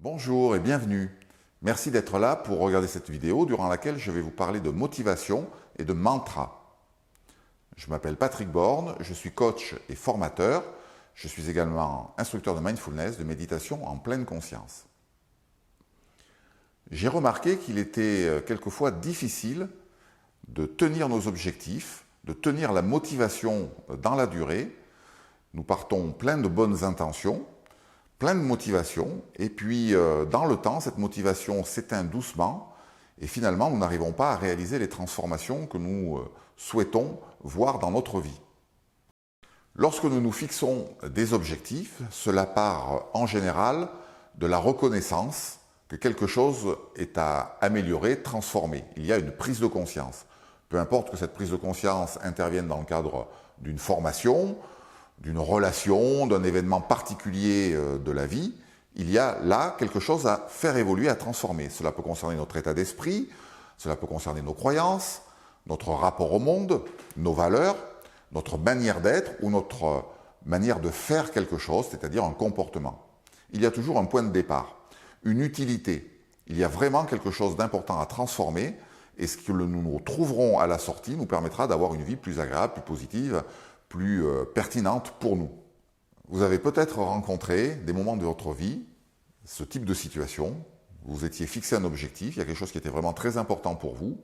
Bonjour et bienvenue. Merci d'être là pour regarder cette vidéo durant laquelle je vais vous parler de motivation et de mantra. Je m'appelle Patrick Borne, je suis coach et formateur. Je suis également instructeur de mindfulness, de méditation en pleine conscience. J'ai remarqué qu'il était quelquefois difficile de tenir nos objectifs, de tenir la motivation dans la durée. Nous partons plein de bonnes intentions, plein de motivation, et puis dans le temps, cette motivation s'éteint doucement, et finalement, nous n'arrivons pas à réaliser les transformations que nous souhaitons voir dans notre vie. Lorsque nous nous fixons des objectifs, cela part en général de la reconnaissance que quelque chose est à améliorer, transformer. Il y a une prise de conscience. Peu importe que cette prise de conscience intervienne dans le cadre d'une formation, d'une relation, d'un événement particulier de la vie, il y a là quelque chose à faire évoluer, à transformer. Cela peut concerner notre état d'esprit, cela peut concerner nos croyances, notre rapport au monde, nos valeurs, notre manière d'être ou notre manière de faire quelque chose, c'est-à-dire un comportement. Il y a toujours un point de départ, une utilité. Il y a vraiment quelque chose d'important à transformer et ce que nous trouverons à la sortie nous permettra d'avoir une vie plus agréable, plus positive, plus pertinente pour nous. Vous avez peut-être rencontré des moments de votre vie, ce type de situation, vous étiez fixé un objectif, il y a quelque chose qui était vraiment très important pour vous,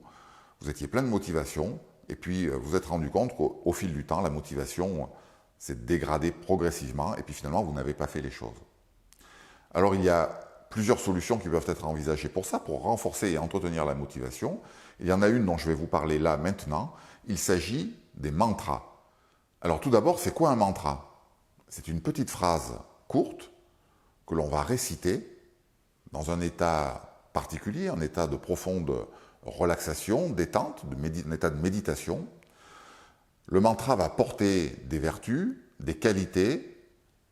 vous étiez plein de motivation, et puis vous vous êtes rendu compte qu'au fil du temps, la motivation s'est dégradée progressivement, et puis finalement, vous n'avez pas fait les choses. Alors il y a plusieurs solutions qui peuvent être envisagées pour ça, pour renforcer et entretenir la motivation. Il y en a une dont je vais vous parler là maintenant, il s'agit des mantras. Alors tout d'abord, c'est quoi un mantra? C'est une petite phrase courte que l'on va réciter dans un état particulier, un état de profonde relaxation, détente, un état de méditation. Le mantra va porter des vertus, des qualités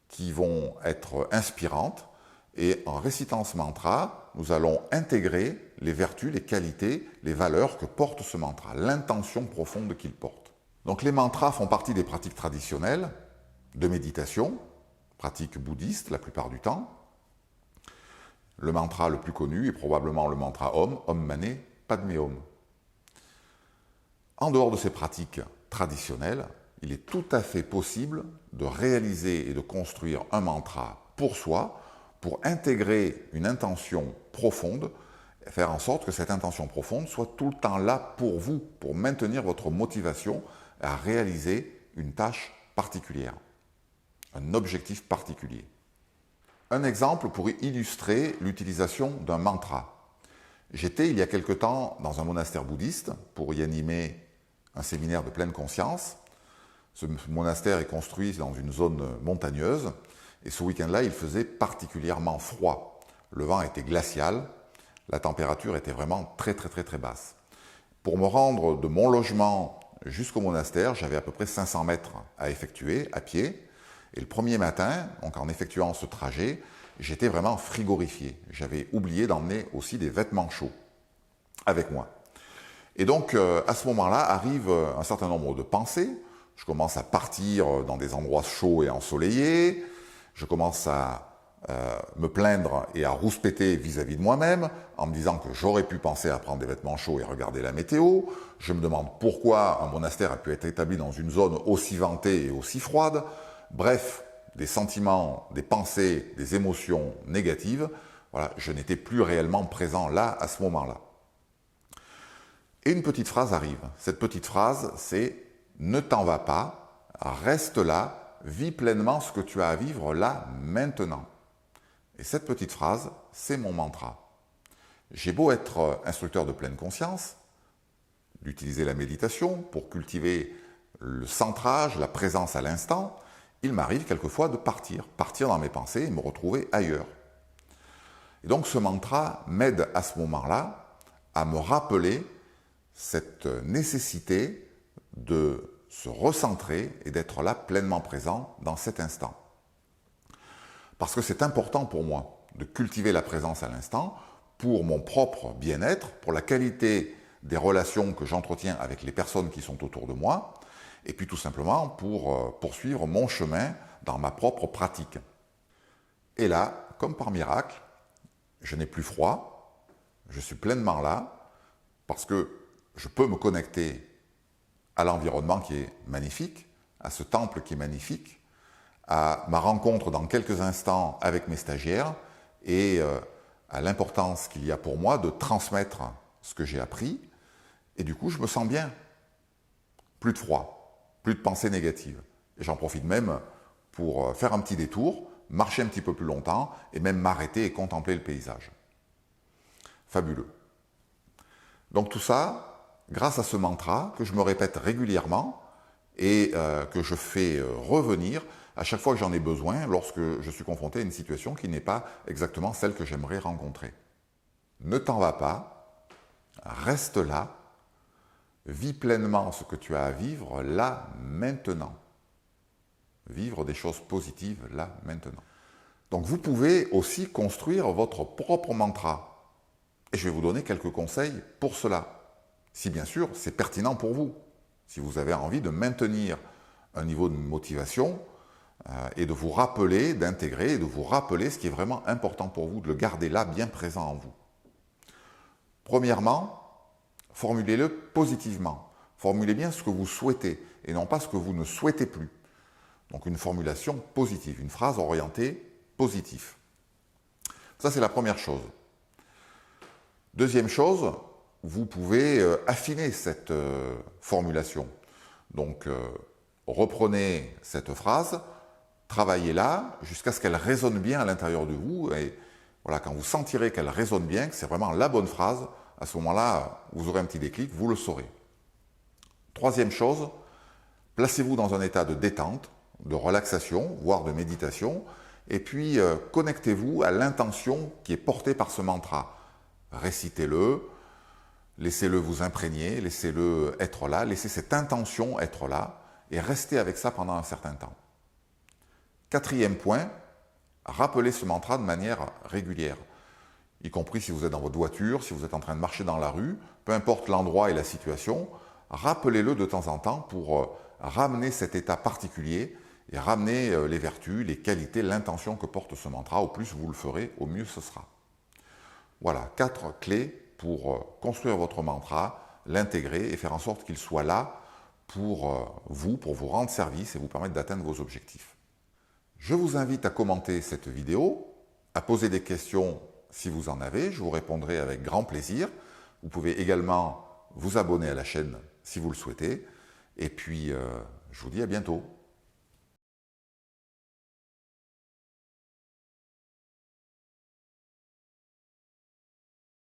qui vont être inspirantes et en récitant ce mantra, nous allons intégrer les vertus, les qualités, les valeurs que porte ce mantra, l'intention profonde qu'il porte. Donc les mantras font partie des pratiques traditionnelles de méditation, pratiques bouddhistes la plupart du temps. Le mantra le plus connu est probablement le mantra Om, Om Mani Padme Hum. En dehors de ces pratiques traditionnelles, il est tout à fait possible de réaliser et de construire un mantra pour soi, pour intégrer une intention profonde, et faire en sorte que cette intention profonde soit tout le temps là pour vous, pour maintenir votre motivation à réaliser une tâche particulière, un objectif particulier. Un exemple pour illustrer l'utilisation d'un mantra. J'étais il y a quelque temps dans un monastère bouddhiste pour y animer un séminaire de pleine conscience. Ce monastère est construit dans une zone montagneuse et ce week-end-là, il faisait particulièrement froid. Le vent était glacial, la température était vraiment très basse. Pour me rendre de mon logement jusqu'au monastère, j'avais à peu près 500 mètres à effectuer à pied. Et le premier matin, donc en effectuant ce trajet, j'étais vraiment frigorifié. J'avais oublié d'emmener aussi des vêtements chauds avec moi. Et donc, à ce moment-là, arrive un certain nombre de pensées. Je commence à partir dans des endroits chauds et ensoleillés. Je commence à me plaindre et à rouspéter vis-à-vis de moi-même en me disant que j'aurais pu penser à prendre des vêtements chauds et regarder la météo. Je me demande pourquoi un monastère a pu être établi dans une zone aussi ventée et aussi froide. Bref, des sentiments, des pensées, des émotions négatives. Voilà, je n'étais plus réellement présent là, à ce moment-là. Et une petite phrase arrive. Cette petite phrase, c'est « Ne t'en va pas, reste là, vis pleinement ce que tu as à vivre là, maintenant ». Et cette petite phrase, c'est mon mantra. J'ai beau être instructeur de pleine conscience, d'utiliser la méditation pour cultiver le centrage, la présence à l'instant, il m'arrive quelquefois de partir dans mes pensées et me retrouver ailleurs. Et donc ce mantra m'aide à ce moment-là à me rappeler cette nécessité de se recentrer et d'être là pleinement présent dans cet instant. Parce que c'est important pour moi de cultiver la présence à l'instant pour mon propre bien-être, pour la qualité des relations que j'entretiens avec les personnes qui sont autour de moi, et puis tout simplement pour poursuivre mon chemin dans ma propre pratique. Et là, comme par miracle, je n'ai plus froid, je suis pleinement là, parce que je peux me connecter à l'environnement qui est magnifique, à ce temple qui est magnifique, à ma rencontre dans quelques instants avec mes stagiaires et à l'importance qu'il y a pour moi de transmettre ce que j'ai appris. Et du coup, je me sens bien. Plus de froid, plus de pensées négatives. Et j'en profite même pour faire un petit détour, marcher un petit peu plus longtemps et même m'arrêter et contempler le paysage. Fabuleux. Donc tout ça, grâce à ce mantra que je me répète régulièrement et que je fais revenir à chaque fois que j'en ai besoin lorsque je suis confronté à une situation qui n'est pas exactement celle que j'aimerais rencontrer. Ne t'en va pas, reste là, vis pleinement ce que tu as à vivre là, maintenant. Vivre des choses positives là, maintenant. Donc vous pouvez aussi construire votre propre mantra. Et je vais vous donner quelques conseils pour cela. Si bien sûr c'est pertinent pour vous. Si vous avez envie de maintenir un niveau de motivation et de vous rappeler, d'intégrer et de vous rappeler ce qui est vraiment important pour vous, de le garder là, bien présent en vous. Premièrement, formulez-le positivement. Formulez bien ce que vous souhaitez et non pas ce que vous ne souhaitez plus. Donc une formulation positive, une phrase orientée positif. Ça, c'est la première chose. Deuxième chose, vous pouvez affiner cette formulation. Donc, reprenez cette phrase, travaillez-la jusqu'à ce qu'elle résonne bien à l'intérieur de vous. Et voilà, quand vous sentirez qu'elle résonne bien, que c'est vraiment la bonne phrase, à ce moment-là, vous aurez un petit déclic, vous le saurez. Troisième chose, placez-vous dans un état de détente, de relaxation, voire de méditation, et puis connectez-vous à l'intention qui est portée par ce mantra. Récitez-le, laissez-le vous imprégner, laissez-le être là, laissez cette intention être là, et restez avec ça pendant un certain temps. Quatrième point, rappelez ce mantra de manière régulière, y compris si vous êtes dans votre voiture, si vous êtes en train de marcher dans la rue, peu importe l'endroit et la situation, rappelez-le de temps en temps pour ramener cet état particulier et ramener les vertus, les qualités, l'intention que porte ce mantra. Au plus vous le ferez, au mieux ce sera. Voilà, 4 clés pour construire votre mantra, l'intégrer et faire en sorte qu'il soit là pour vous rendre service et vous permettre d'atteindre vos objectifs. Je vous invite à commenter cette vidéo, à poser des questions si vous en avez, je vous répondrai avec grand plaisir. Vous pouvez également vous abonner à la chaîne si vous le souhaitez. Et puis, je vous dis à bientôt.